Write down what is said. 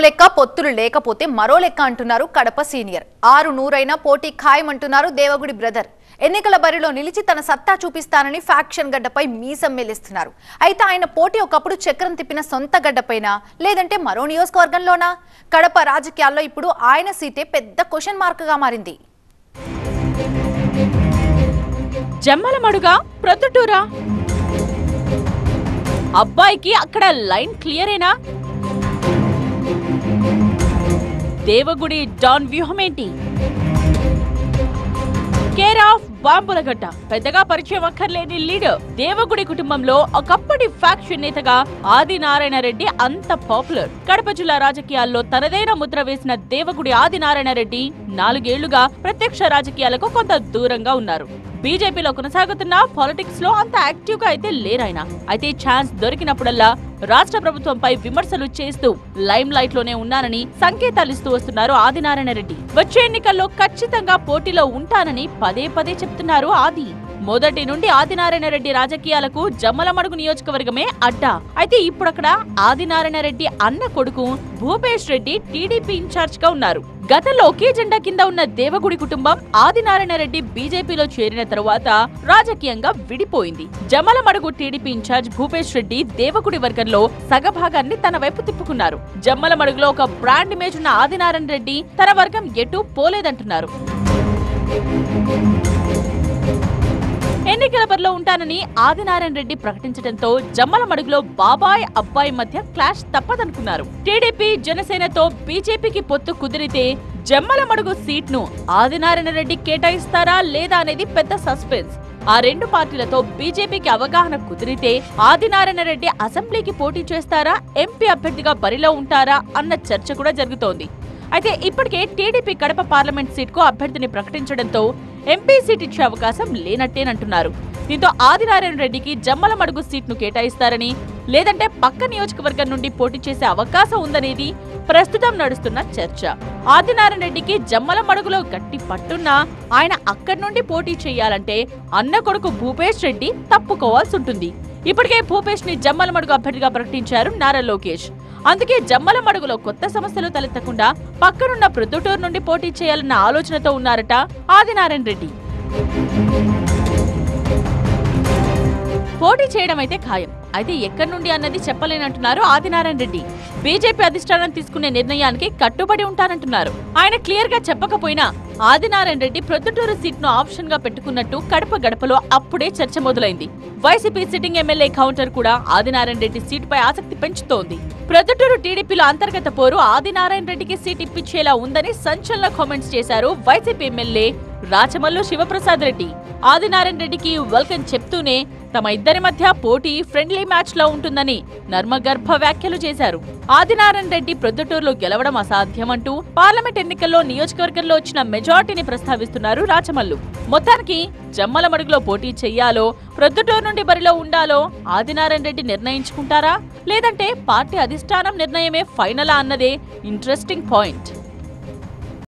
లెక్క పొత్తులు లేకపోతే మరో లెక్క అంటున్నారు కడప సీనియర్. 6-100 పోటీ ఖాయమంటున్నారు దేవగుడి బ్రదర్. ఎన్నికల బరిలో నిలిచి తన సత్తా చూపిస్తానని ఫ్యాక్షన్ గడ్డపై మీసం మెలిస్తున్నారు. అయితే ఆయన పోటీ ఒకప్పుడు చక్రం తిప్పిన సొంత గడ్డపైనా లేదంటే మరో నియోజకవర్గంలోనా? కడప రాజకీయాల్లో ఇప్పుడు ఆయన సీటే పెద్ద క్వశ్చన్ మార్క్ గా మారింది. జమ్మలమడుగా ప్రొద్దుటూరా? అబ్బాయికి అక్కడ లైన్ క్లియరేనా? దేవగుడి డాన్ వ్యూహమేంటి? Care of Bambulagadda. పెద్దగా పరిచయం అక్కర్లేని లీడర్. దేవగుడి కుటుంబంలో ఒకప్పటి ఫ్యాక్షన్ నేతగా ఆదినారాయణ రెడ్డి అంత పాపులర్. కడప జిల్లా రాజకీయాల్లో తనదైన ముద్ర వేసిన దేవగుడి ఆదినారాయణ రెడ్డి 4 ఏళ్లుగా ప్రత్యక్ష రాజకీయాలకు కొంత దూరంగా ఉన్నారు. బీజేపీలో కొనసాగుతున్న పాలిటిక్స్ లో అంత యాక్టివ్ గా అయితే లేరాయన. అయితే ఛాన్స్ దొరికినప్పుడల్లా రాష్ట్ర ప్రభుత్వంపై విమర్శలు చేస్తూ లైమ్ లైట్ లోనే ఉన్నానని సంకేతాలిస్తూ వస్తున్నారు ఆదినారాయణ రెడ్డి. వచ్చే ఎన్నికల్లో ఖచ్చితంగా పోటీలో ఉంటానని పదే పదే చెప్తున్నారు ఆది. మొదటి నుండి ఆదినారాయణ రెడ్డి రాజకీయాలకు జమ్మలమడుగు నియోజకవర్గమే అడ్డా. అయితే ఇప్పుడక్కడ ఆదినారాయణ రెడ్డి అన్న కొడుకు భూపేష్ రెడ్డి టీడీపీ ఇన్ఛార్జ్ గా ఉన్నారు. గతంలో ఒకే జెండా కింద ఉన్న దేవగుడి కుటుంబం ఆదినారాయణ రెడ్డి బీజేపీలో చేరిన తరువాత రాజకీయంగా విడిపోయింది. జమ్మలమడుగు టీడీపీ ఇన్ఛార్జ్ భూపేష్ రెడ్డి దేవగుడి వర్గంలో సగభాగాన్ని తన వైపు తిప్పుకున్నారు. జమ్మలమడుగులో ఒక బ్రాండ్ ఇమేజ్ ఉన్న ఆదినారాయణ రెడ్డి తన వర్గం ఎటూ పోలేదంటున్నారు. ఎన్నికల బరిలో ఉంటానని ఆదినారాయణ రెడ్డి ప్రకటించడంతో జమ్మలమడుగులో బాబాయ్ అబ్బాయి మధ్య క్లాష్ తప్పదనుకున్నారు. టీడీపీ జనసేనతో బీజేపీకి పొత్తు కుదిరితే జమ్మలమడుగు సీట్ను ఆదినారాయణ రెడ్డి కేటాయిస్తారా లేదా అనేది పెద్ద సస్పెన్స్. ఆ రెండు పార్టీలతో బీజేపీకి అవగాహన కుదిరితే ఆదినారాయణ రెడ్డి అసెంబ్లీకి పోటీ చేస్తారా, ఎంపీ అభ్యర్థిగా బరిలో ఉంటారా అన్న చర్చ కూడా జరుగుతోంది. అయితే ఇప్పటికే టీడీపీ కడప పార్లమెంట్ సీట్కు అభ్యర్థిని ప్రకటించడంతో ఎంపీ సీట్ ఇచ్చే అవకాశం లేనట్టేనంటున్నారు. దీంతో ఆదినారాయణ రెడ్డికి జమ్మలమడుగు సీట్ను కేటాయిస్తారని లేదంటే పక్క నియోజకవర్గం నుండి పోటీ చేసే అవకాశం ఉందనేది ప్రస్తుతం నడుస్తున్న చర్చ. ఆదినారాయణ రెడ్డికి జమ్మలమడుగులో గట్టి పట్టున్నా ఆయన అక్కడి నుండి పోటీ చేయాలంటే అన్న కొడుకు భూపేష్ రెడ్డి తప్పుకోవాల్సి ఉంటుంది. ఇప్పటికే భూపేష్ ని జమ్మలమడుగు అభ్యర్థిగా ప్రకటించారు నారా లోకేష్. అందుకే జమ్మలమడుగులో కొత్త సమస్యలు తలెత్తకుండా పక్కనున్న ప్రొద్దుటూరు నుండి పోటీ చేయాలన్న ఆలోచనతో ఉన్నారట ఆదినారాయణ రెడ్డి. పోటీ చేయడం అయితే ఖాయం. అయితే ఎక్కడి నుండి అన్నది చెప్పలేనంటున్నారు ఆదినారాయణ రెడ్డి. బీజేపీ అధిష్టానం తీసుకునే నిర్ణయానికి కట్టుబడి ఉంటానంటున్నారు. ఆయన క్లియర్ గా చెప్పకపోయినా ఆదినారాయణ రెడ్డి ప్రొద్దుటూరు సీట్ ను ఆప్షన్ గా పెట్టుకున్నట్టు కడప గడపలో అప్పుడే చర్చ మొదలైంది. వైసీపీ సిట్టింగ్ ఎమ్మెల్యే కౌంటర్ కూడా ఆదినారాయణ రెడ్డి సీటుపై ఆసక్తి పెంచుతోంది. ప్రొద్దుటూరు టీడీపీలో అంతర్గత పోరు ఆదినారాయణ రెడ్డికి సీట్ ఇప్పించేలా ఉందని సంచలన కామెంట్స్ చేశారు వైసీపీ ఎమ్మెల్యే రాచమల్లు శివప్రసాద్ రెడ్డి. ఆదినారాయణ రెడ్డికి వెల్కమ్ చెప్తూనే తమ ఇద్దరి మధ్య పోటీ ఫ్రెండ్లీ మ్యాచ్ లో ఉంటుందని నర్మగర్భ వ్యాఖ్యలు చేశారు. ఆదినారాయణ రెడ్డి ప్రొద్దుటూరులో గెలవడం అసాధ్యమంటూ పార్లమెంట్ ఎన్నికల్లో నియోజకవర్గంలో వచ్చిన మెజార్టీని ప్రస్తావిస్తున్నారు రాచమల్లు. మొత్తానికి జమ్మలమడుగులో పోటీ చెయ్యాలో ప్రొద్దుటూరు నుండి బరిలో ఉండాలో ఆదినారాయణ రెడ్డి నిర్ణయించుకుంటారా లేదంటే పార్టీ అధిష్టానం నిర్ణయమే ఫైనలా అన్నదే ఇంట్రెస్టింగ్ పాయింట్.